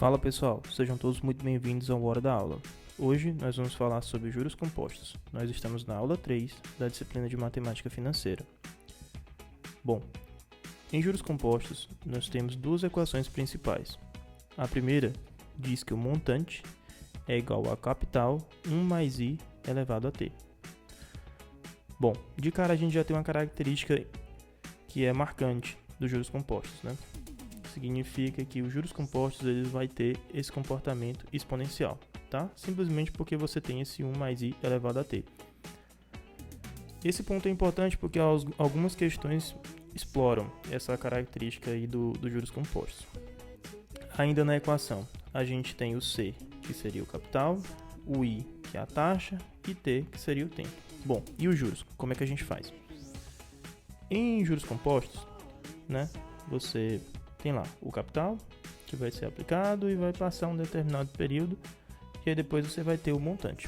Fala pessoal, sejam todos muito bem-vindos ao Hora da Aula. Hoje nós vamos falar sobre juros compostos. Nós estamos na aula 3 da disciplina de Matemática Financeira. Bom, em juros compostos nós temos duas equações principais. A primeira diz que o montante é igual a capital 1 mais i elevado a t. Bom, de cara a gente já tem uma característica que é marcante dos juros compostos, né? Significa que os juros compostos eles vai ter esse comportamento exponencial, tá? Simplesmente porque você tem esse 1 mais i elevado a t. Esse ponto é importante porque algumas questões exploram essa característica aí dos juros compostos. Ainda na equação, a gente tem o c, que seria o capital, o i, que é a taxa, e t, que seria o tempo. Bom, e os juros? Como é que a gente faz? Em juros compostos, né, você tem lá o capital, que vai ser aplicado e vai passar um determinado período, e aí depois você vai ter o montante.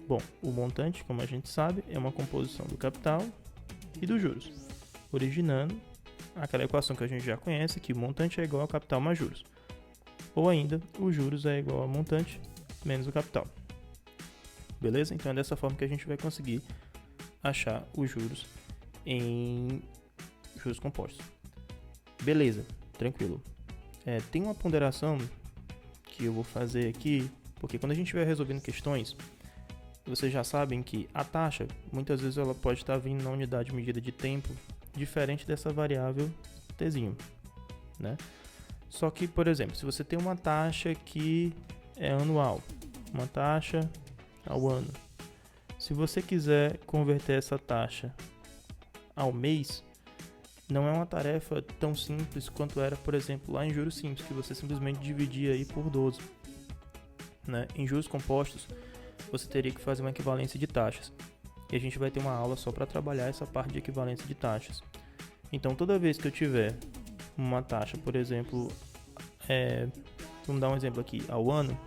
Bom, o montante, como a gente sabe, é uma composição do capital e dos juros, originando aquela equação que a gente já conhece, que o montante é igual ao capital mais juros. Ou ainda, os juros é igual ao montante menos o capital. Beleza? Então é dessa forma que a gente vai conseguir achar os juros em juros compostos. Beleza, tranquilo. Tem uma ponderação que eu vou fazer aqui, porque quando a gente estiver resolvendo questões, vocês já sabem que a taxa, muitas vezes ela pode estar vindo na unidade de medida de tempo, diferente dessa variável tzinho, né? Só que, por exemplo, se você tem uma taxa que é anual, uma taxa ao ano, se você quiser converter essa taxa ao mês, não é uma tarefa tão simples quanto era, por exemplo, lá em juros simples, que você simplesmente dividia aí por 12. Né? Em juros compostos, você teria que fazer uma equivalência de taxas. E a gente vai ter uma aula só para trabalhar essa parte de equivalência de taxas. Então, toda vez que eu tiver uma taxa, por exemplo, vamos dar um exemplo aqui, ao ano,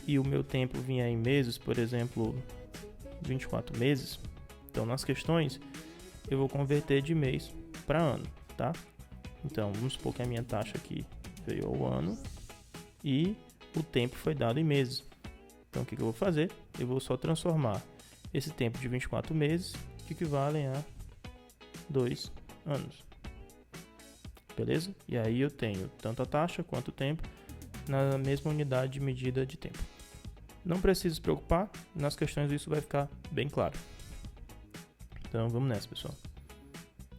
e o meu tempo vier em meses, por exemplo, 24 meses, então nas questões eu vou converter de mês para ano, tá? Então, vamos supor que a minha taxa aqui veio ao ano e o tempo foi dado em meses. Então, o que eu vou fazer? Eu vou só transformar esse tempo de 24 meses, que equivalem a 2 anos. Beleza? E aí eu tenho tanto a taxa quanto o tempo na mesma unidade de medida de tempo. Não precisa se preocupar, nas questões isso vai ficar bem claro. Então, vamos nessa, pessoal.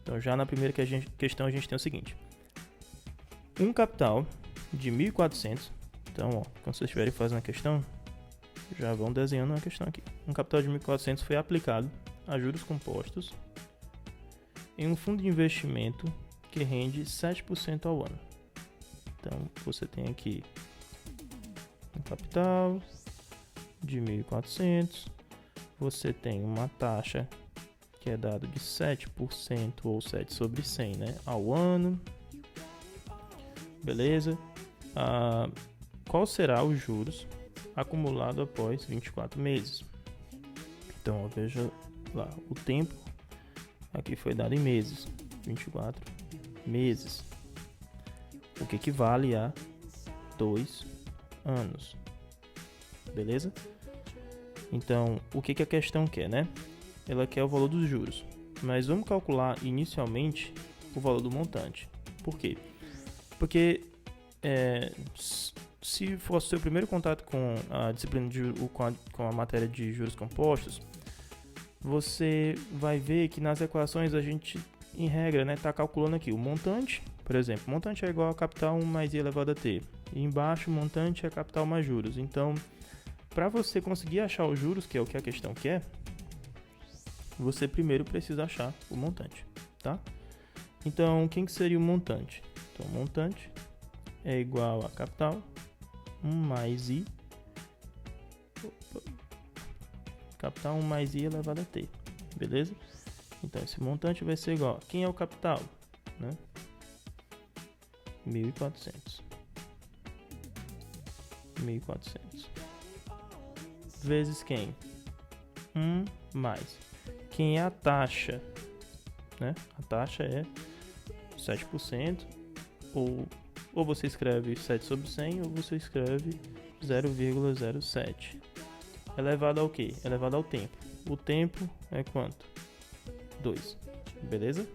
Então, já na primeira questão a gente tem o seguinte. Um capital de 1.400. Então, quando vocês estiverem fazendo a questão, já vão desenhando uma questão aqui. Um capital de 1.400 foi aplicado a juros compostos em um fundo de investimento que rende 7% ao ano. Então, você tem aqui um capital de 1.400. Você tem uma taxa que é dado de 7% ou 7 sobre 100, né, ao ano. Beleza? Qual será os juros acumulado após 24 meses? Então, veja lá, o tempo aqui foi dado em meses, 24 meses, o que equivale a 2 anos. Beleza? Então, o que a questão quer, né? Ela quer o valor dos juros, mas vamos calcular inicialmente o valor do montante. Por quê? Porque se for o seu primeiro contato com a disciplina com a matéria de juros compostos, você vai ver que nas equações a gente, em regra, né, está calculando aqui o montante. Por exemplo, o montante é igual a capital 1 mais i elevado a t, e embaixo o montante é capital mais juros. Então, para você conseguir achar os juros, que é o que a questão quer, você primeiro precisa achar o montante, tá? Então, quem que seria o montante? Então, o montante é igual a capital 1 mais i, capital 1 mais i elevado a t, beleza? Então, esse montante vai ser igual a, quem é o capital? Né? 1.400. 1.400 vezes quem? 1 mais. Quem é a taxa? Né? A taxa é 7% ou Ou você escreve 7 sobre 100 ou você escreve 0,07. Elevado ao quê? Elevado ao tempo. O tempo é quanto? 2. Beleza?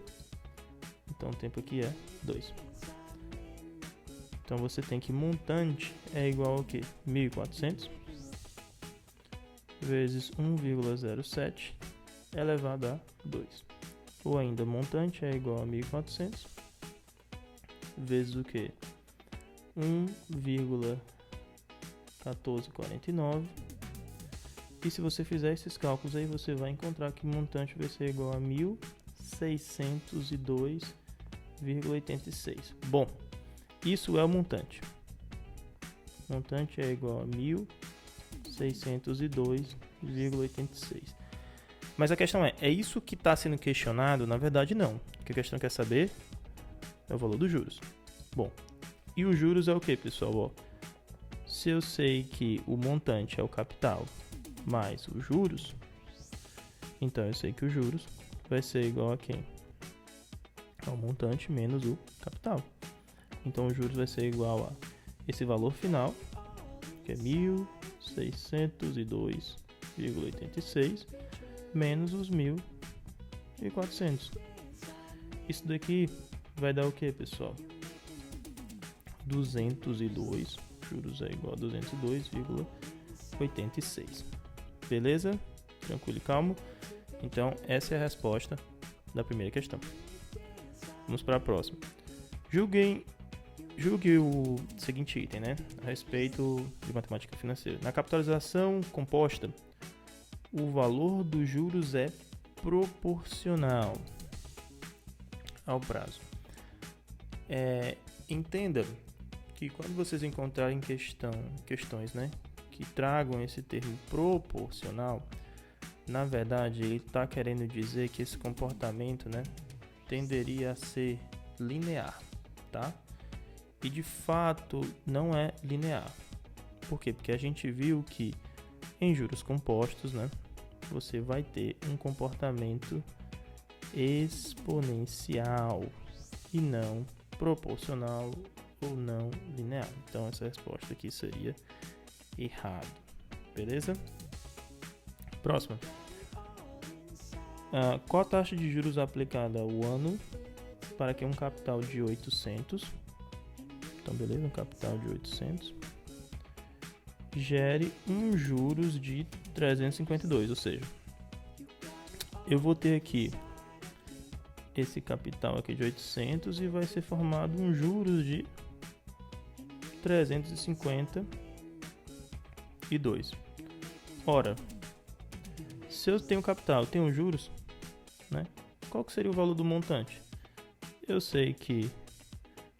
Então o tempo aqui é 2. Então você tem que montante é igual ao quê? 1.400 vezes 1,07 elevado a 2. Ou ainda montante é igual a 1.400 vezes o quê? 1,1449. E se você fizer esses cálculos aí, você vai encontrar que o montante vai ser igual a 1.602,86. Bom, isso é o montante. O montante é igual a 1.602,86. Mas a questão é isso que está sendo questionado? Na verdade, não. O que a questão quer saber é o valor dos juros. Bom, e os juros é o que, pessoal? Ó, se eu sei que o montante é o capital mais os juros, então eu sei que os juros vai ser igual a quem? Ao montante menos o capital. Então os juros vai ser igual a esse valor final, que é 1.602,86, menos os 1.400. Isso daqui vai dar o que, pessoal? 202, juros é igual a 202,86. Beleza? Tranquilo e calmo. Então, essa é a resposta da primeira questão. Vamos para a próxima. Julgue o seguinte item, né? A respeito de matemática financeira. Na capitalização composta, o valor dos juros é proporcional ao prazo. Entenda que quando vocês encontrarem questões, né, que tragam esse termo proporcional, na verdade ele está querendo dizer que esse comportamento, né, tenderia a ser linear, tá? E de fato não é linear. Por quê? Porque a gente viu que em juros compostos, né, você vai ter um comportamento exponencial e não proporcional ou não linear. Então essa resposta aqui seria errado. Beleza? Próxima. Qual a taxa de juros aplicada ao ano para que um capital de 800, então beleza, um capital de 800 gere um juros de 352, ou seja, eu vou ter aqui esse capital aqui de 800 e vai ser formado um juros de 352. Ora, se eu tenho capital, eu tenho juros, né? Qual que seria o valor do montante? Eu sei que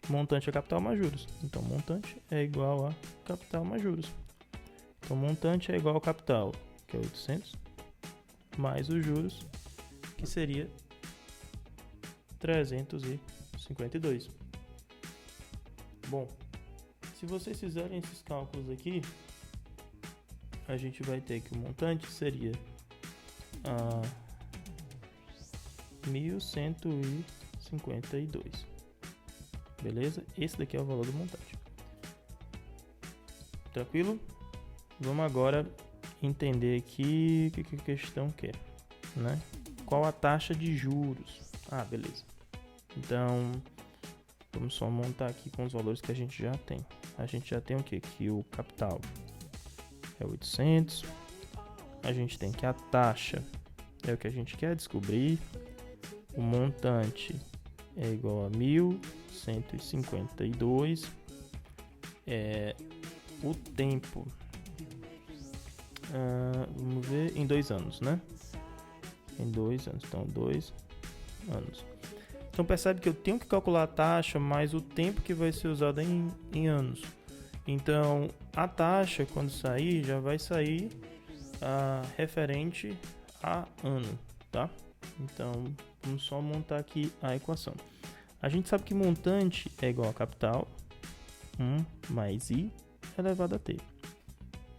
montante é capital mais juros. Então, montante é igual a capital mais juros. Então, montante é igual ao capital, que é 800, mais os juros, que seria 352. Bom, se vocês fizerem esses cálculos aqui, a gente vai ter que o montante seria 1.152. Beleza? Esse daqui é o valor do montante. Tranquilo? Vamos agora entender aqui o que a questão quer, né? Qual a taxa de juros? Beleza. Então, vamos só montar aqui com os valores que a gente já tem. A gente já tem o quê? Que o capital é 800. A gente tem que a taxa é o que a gente quer descobrir. O montante é igual a 1.152. O tempo, vamos ver, em 2 anos, né? Em 2 anos, então 2 anos. Então percebe que eu tenho que calcular a taxa mais o tempo que vai ser usado em anos. Então a taxa, quando sair, já vai sair referente a ano, tá? Então vamos só montar aqui a equação. A gente sabe que montante é igual a capital 1 mais i elevado a t.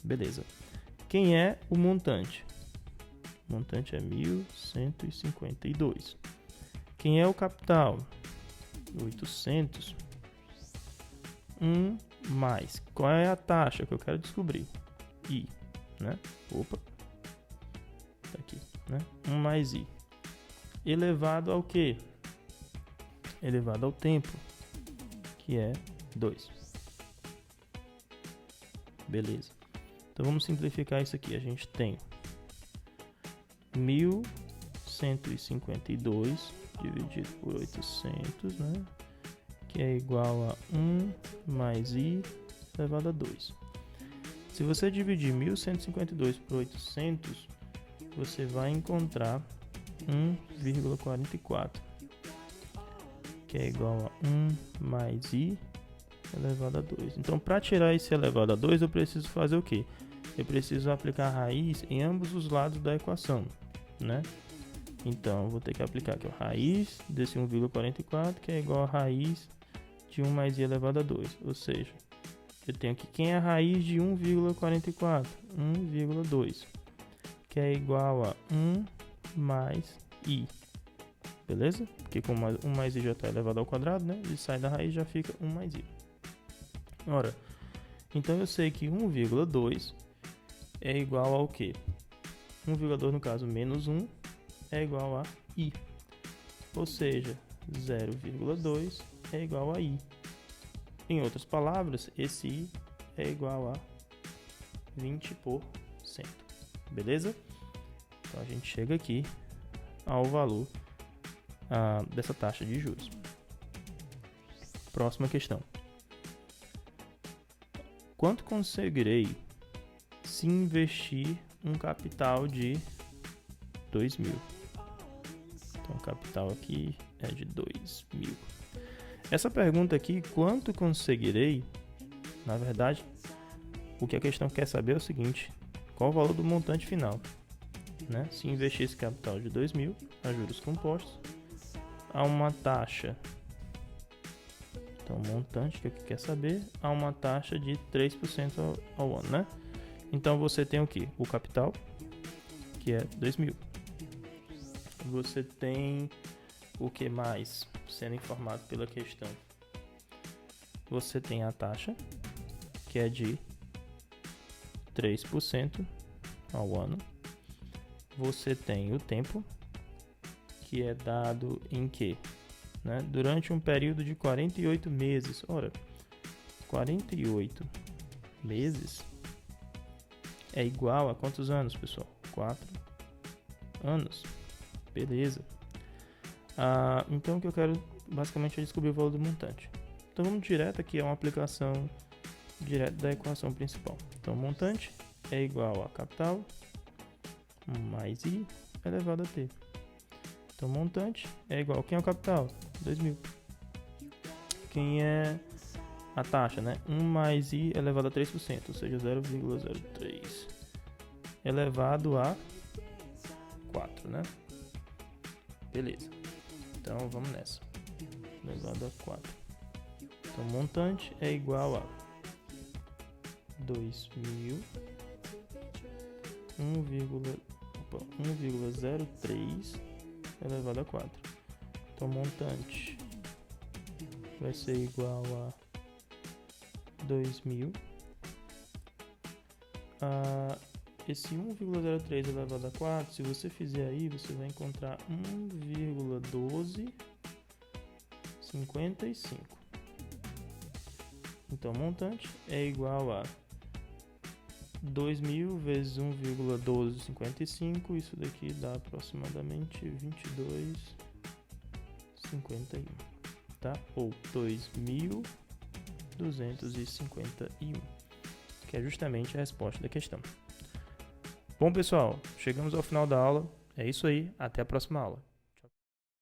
Beleza. Quem é o montante? O montante é 1.152. Quem é o capital? 800 1 mais. Qual é a taxa que eu quero descobrir? I, né? Opa. Tá aqui, né? 1 mais I. Elevado ao quê? Elevado ao tempo, que é 2. Beleza. Então vamos simplificar isso aqui. A gente tem 1152 dividido por 800, né? Que é igual a 1 mais I elevado a 2. Se você dividir 1152 por 800, você vai encontrar 1,44, que é igual a 1 mais I elevado a 2. Então, para tirar esse elevado a 2, eu preciso fazer o quê? Eu preciso aplicar a raiz em ambos os lados da equação, né? Então, eu vou ter que aplicar aqui a raiz desse 1,44, que é igual a raiz de 1 mais I elevado a 2. Ou seja, eu tenho aqui quem é a raiz de 1,44? 1,2, que é igual a 1 mais I. Beleza? Porque como 1 mais I já está elevado ao quadrado, né? Ele sai da raiz e já fica 1 mais I. Ora, então eu sei que 1,2 é igual ao quê? 1,2 no caso menos 1 é igual a I. Ou seja, 0,2 é igual a I. Em outras palavras, esse I é igual a 20%. Beleza? Então a gente chega aqui ao valor dessa taxa de juros. Próxima questão. Quanto conseguirei se investir um capital de 2.000? Então o capital aqui é de 2.000. Essa pergunta aqui, quanto conseguirei? Na verdade, o que a questão quer saber é o seguinte: qual o valor do montante final, né? Se investir esse capital de 2.000 a juros compostos, a uma taxa, então o montante que aqui quer saber, a uma taxa de 3% ao ano, né? Então você tem o que? O capital, que é 2.000. Você tem o que mais sendo informado pela questão? Você tem a taxa, que é de 3% ao ano. Você tem o tempo, que é dado em quê? Né? Durante um período de 48 meses. Ora, 48 meses é igual a quantos anos, pessoal? 4 anos. Beleza. Então o que eu quero basicamente é descobrir o valor do montante. Então vamos direto aqui a uma aplicação direta da equação principal. Então montante é igual a capital mais I elevado a T. Então montante é igual, quem é o capital? 2.000. Quem é a taxa, né? 1 mais I elevado a 3%, ou seja, 0,03 elevado a 4, né? Beleza. Então vamos nessa. Elevado a 4. Então montante é igual a 2.000 1,03 elevado a 4. Então montante vai ser igual a 2.000. Esse 1,03 elevado a 4, se você fizer aí, você vai encontrar 1,1255. Então montante é igual a 2.000 vezes 1,1255, isso daqui dá aproximadamente 22,51, tá? Ou 2.251, que é justamente a resposta da questão. Bom, pessoal, chegamos ao final da aula. É isso aí, até a próxima aula.